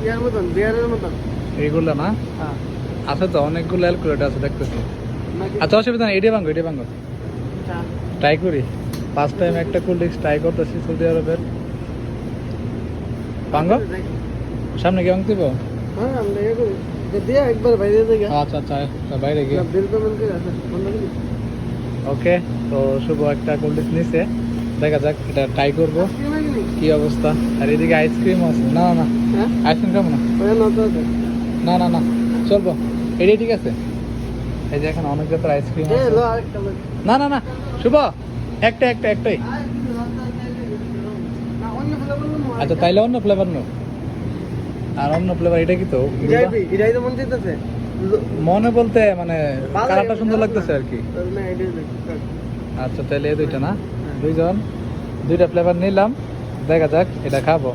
ইয়ার মতন বিয়ারের মতন এইগুলো না হ্যাঁ আছে তো অনেকগুলো ক্যালকুলেটর আছে দেখতেছি আচ্ছা অসুবিধা নেই এটাই ভাঙ্গো ট্রাই করি ফার্স্ট টাইম একটা কোল্ড ড্রিঙ্কস ট্রাই করতেছি সৌদি আরবের ভাঙ্গো সামনে কি ভাঙতে পারবো হ্যাঁ আমরা ইয়ে করি দিয়ে একবার বাইরে যাই আচ্ছা আচ্ছা বাইরে গিয়ে বিল পেমেন্ট করে আছে বন্ধ করি ওকে তো শুভ একটা কোল্ড ড্রিঙ্কস নিছে দেখা যাক এটা ট্রাই করবো কি অবস্থা আর এদিকে আইসক্রিম আছে না না না হ্যাঁ আইসক্রিম খাবো না ওই না তো আছে না না না চলবো এটাই ঠিক আছে এই যে এখন অনেক জাতের আইসক্রিম এ আছে লো আরেকটা লো না না না শুভ একটাই না অন্য ফ্লেভার নো আচ্ছা তাইলে অন্য ফ্লেভার নো আর অন্য ফ্লেভার এটা কি তো এটাই তো মন চাইতেছে মনে বলতে মানে কালারটা সুন্দর লাগতেছে আর কি না এটাই আচ্ছা তাহলে এই দুইটা না দুইটা ফ্লেভার নিলাম দেখা যাক এটা খাবো